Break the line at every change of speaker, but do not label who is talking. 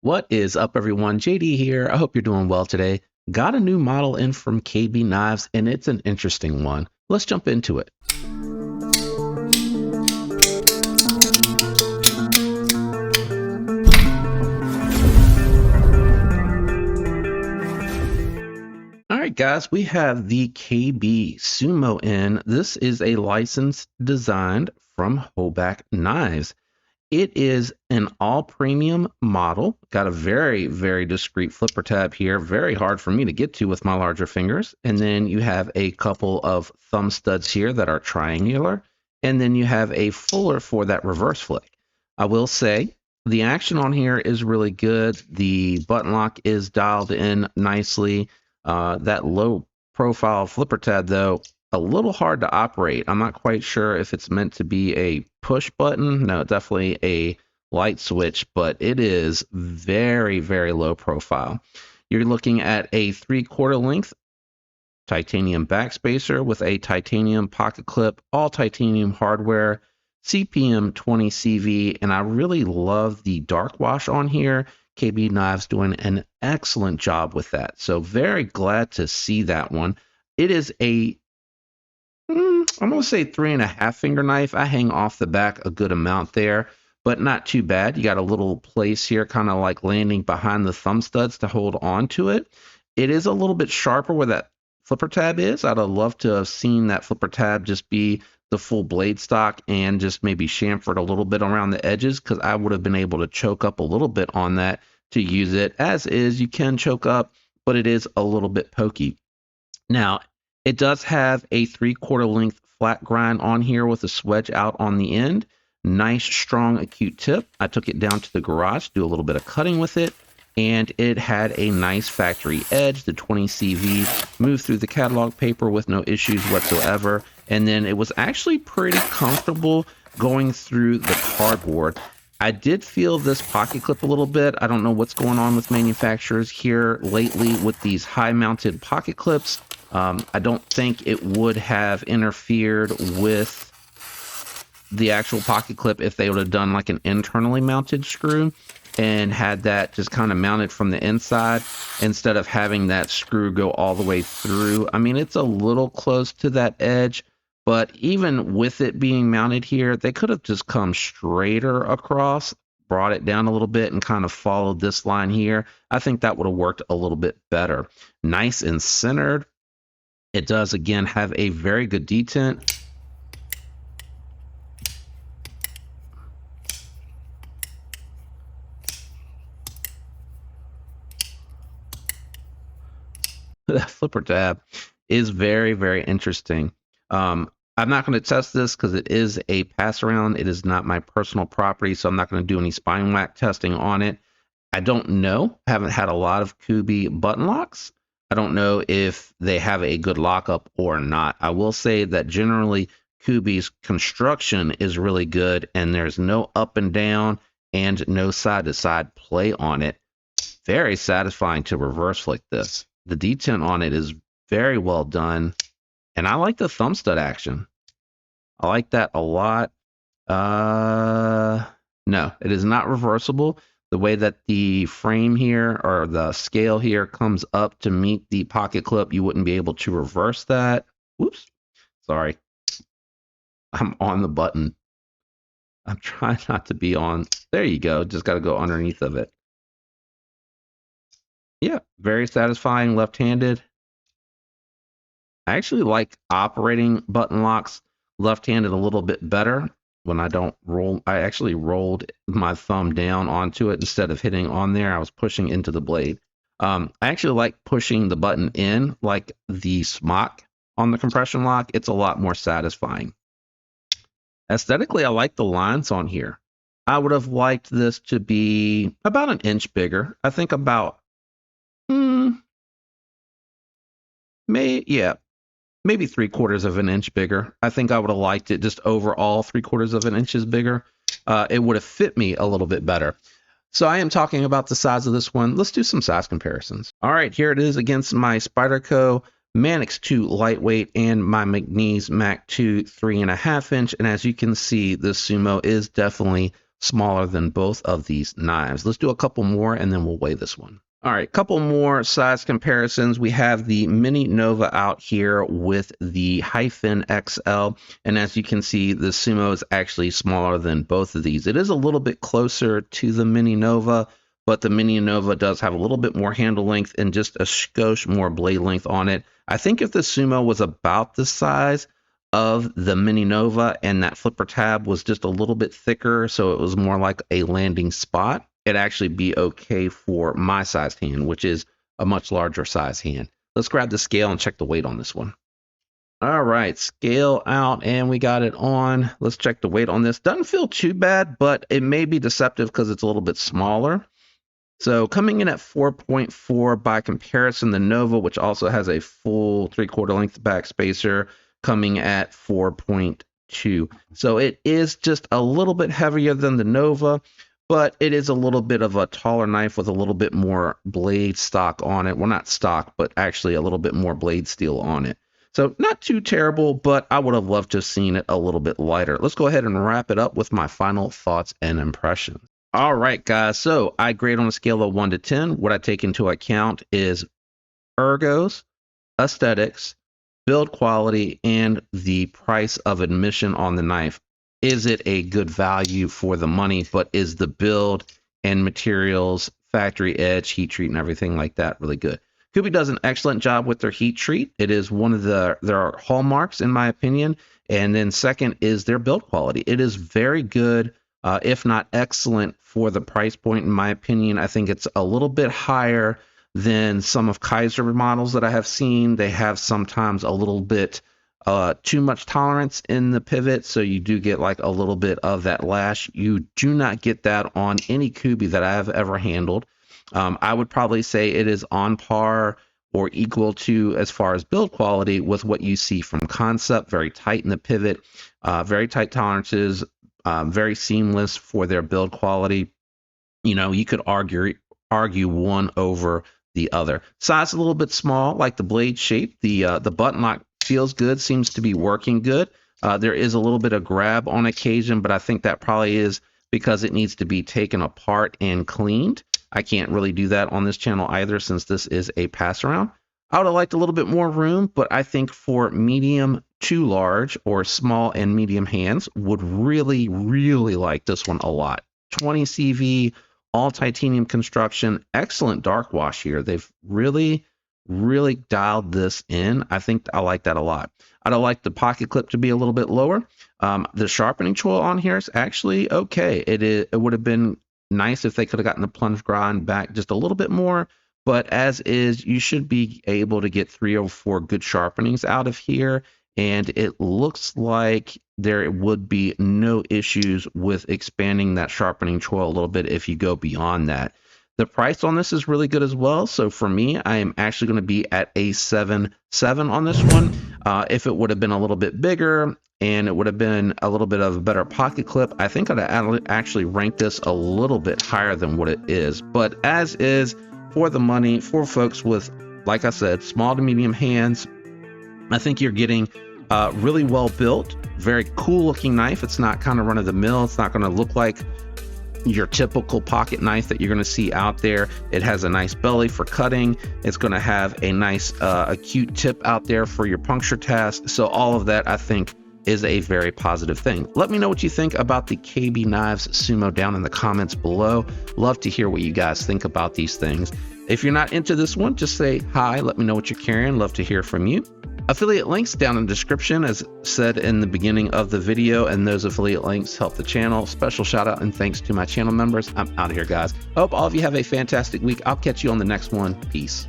What is up, everyone? JD here. I hope you're doing well today. Got a new model in from KB Knives, and it's an interesting one. Let's jump into it. All right, guys, we have the KB Sumo in. This is a license designed from Hoback Knives. It is an all premium model. Got a very discreet flipper tab here. Very hard for me to get to with my larger fingers. And then you have a couple of thumb studs here that are triangular. And then you have a fuller for that reverse flick. I will say the action on here is really good. The button lock is dialed in nicely. That low profile flipper tab, though, a little hard to operate. I'm not quite sure if it's meant to be a push button. No, definitely a light switch, but it is very low profile. You're looking at a 3/4 length titanium backspacer with a titanium pocket clip, all titanium hardware, CPM 20 CV, and I really love the dark wash on here. KB Knives doing an excellent job with that. So very glad to see that one. It is a I'm going to say 3.5 finger knife. I hang off the back a good amount there, but not too bad. You got a little place here, kind of like landing behind the thumb studs to hold on to it. It is a little bit sharper where that flipper tab is. I'd have loved to have seen that flipper tab just be the full blade stock and just maybe chamfered a little bit around the edges, because I would have been able to choke up a little bit on that to use it. As is, you can choke up, but it is a little bit pokey. Now, it does have a 3/4 length flat grind on here with a swedge out on the end. Nice, strong, acute tip. I took it down to the garage, do a little bit of cutting with it, and it had a nice factory edge. The 20 CV moved through the catalog paper with no issues whatsoever, and then it was actually pretty comfortable going through the cardboard. I did feel this pocket clip a little bit. I don't know what's going on with manufacturers here lately with these high mounted pocket clips. I don't think it would have interfered with the actual pocket clip if they would have done like an internally mounted screw and had that just kind of mounted from the inside instead of having that screw go all the way through. I mean, it's a little close to that edge, but even with it being mounted here, they could have just come straighter across, brought it down a little bit, and kind of followed this line here. I think that would have worked a little bit better. Nice and centered. It does, again, have a very good detent. That flipper tab is very interesting. I'm not going to test this because it is a pass around. It is not my personal property, so I'm not going to do any spine whack testing on it. I don't know. I haven't had a lot of Kubi button locks. I don't know if they have a good lockup or not. I will say that generally Kubi's construction is really good, and there's no up and down and no side to side play on it. Very satisfying to reverse like this. The detent on it is very well done, and I like the thumb stud action. I like that a lot. No, it is not reversible. The way that the frame here or the scale here comes up to meet the pocket clip, you wouldn't be able to reverse that. Whoops. Sorry. I'm on the button. I'm trying not to be on. There you go. Just got to go underneath of it. Yeah, very satisfying left-handed. I actually like operating button locks left-handed a little bit better when I don't roll. I actually rolled my thumb down onto it instead of hitting on there. I was pushing into the blade. I actually like pushing the button in like the smock on the compression lock. It's a lot more satisfying. Aesthetically, I like the lines on here. I would have liked this to be about an inch bigger. I think about, maybe 3/4 of an inch bigger. I think I would have liked it just overall 3/4 of an inch bigger. It would have fit me a little bit better. So I am talking about the size of this one. Let's do some size comparisons. All right, here it is against my Spyderco Manix 2 lightweight and my McNeese Mac 2 3.5 inch. And as you can see, this Sumo is definitely smaller than both of these knives. Let's do a couple more and then we'll weigh this one. All right, couple more size comparisons. We have the Mini Nova out here with the Hyphen XL. And as you can see, the Sumo is actually smaller than both of these. It is a little bit closer to the Mini Nova, but the Mini Nova does have a little bit more handle length and just a skosh more blade length on it. I think if the Sumo was about the size of the Mini Nova and that flipper tab was just a little bit thicker, so it was more like a landing spot, it'd actually be okay for my sized hand, which is a much larger size hand. Let's grab the scale and check the weight on this one. All right, scale out and we got it on. Let's check the weight on this. Doesn't feel too bad, but it may be deceptive because it's a little bit smaller. So coming in at 4.4 by comparison, the Nova, which also has a full 3/4 length back spacer, coming at 4.2. So it is just a little bit heavier than the Nova, but it is a little bit of a taller knife with a little bit more blade stock on it. Well, not stock, but actually a little bit more blade steel on it. So not too terrible, but I would have loved to have seen it a little bit lighter. Let's go ahead and wrap it up with my final thoughts and impressions. All right, guys. So I grade on a scale of 1 to 10. What I take into account is ergos, aesthetics, build quality, and the price of admission on the knife. Is it a good value for the money, but is the build and materials, factory edge, heat treat, and everything like that really good? KB does an excellent job with their heat treat. It is one of their hallmarks, in my opinion. And then second is their build quality. It is very good, if not excellent, for the price point, in my opinion. I think it's a little bit higher than some of Kaiser models that I have seen. They have sometimes a little bit too much tolerance in the pivot, so you do get like a little bit of that lash. You do not get that on any Kubi that I have ever handled. I would probably say it is on par or equal to, as far as build quality, with what you see from Concept. Very tight in the pivot, very tight tolerances, very seamless for their build quality. You know, you could argue one over the other. Size a little bit small, like the blade shape. The button lock feels good, seems to be working good. There is a little bit of grab on occasion, but I think that probably is because it needs to be taken apart and cleaned. I can't really do that on this channel either, since this is a pass around. I would have liked a little bit more room, but I think for medium to large or small and medium hands, would really, really like this one a lot. 20 CV, all titanium construction, excellent dark wash here. They've really dialed this in. I think I like that a lot. I'd have liked the pocket clip to be a little bit lower. The sharpening choil on here is actually okay. It would have been nice if they could have gotten the plunge grind back just a little bit more, but as is, you should be able to get 3 or 4 good sharpenings out of here, and it looks like there would be no issues with expanding that sharpening choil a little bit if you go beyond that. The price on this is really good as well, so for me, I am actually going to be at a 7.7 on this one. If it would have been a little bit bigger and it would have been a little bit of a better pocket clip, I think I'd actually rank this a little bit higher than what it is. But as is, for the money, for folks with, like I said, small to medium hands, I think you're getting really well built, very cool looking knife. It's not kind of run of the mill. It's not going to look like your typical pocket knife that you're going to see out there. It has a nice belly for cutting. It's going to have a nice acute tip out there for your puncture test. So all of that, I think, is a very positive thing. Let me know what you think about the KB Knives Sumo down in the comments below. Love to hear what you guys think about these things. If you're not into this one, just say hi. Let me know what you're carrying. Love to hear from you. Affiliate links down in the description, as said in the beginning of the video, and those affiliate links help the channel. Special shout out and thanks to my channel members. I'm out of here, guys. Hope all of you have a fantastic week. I'll catch you on the next one. Peace.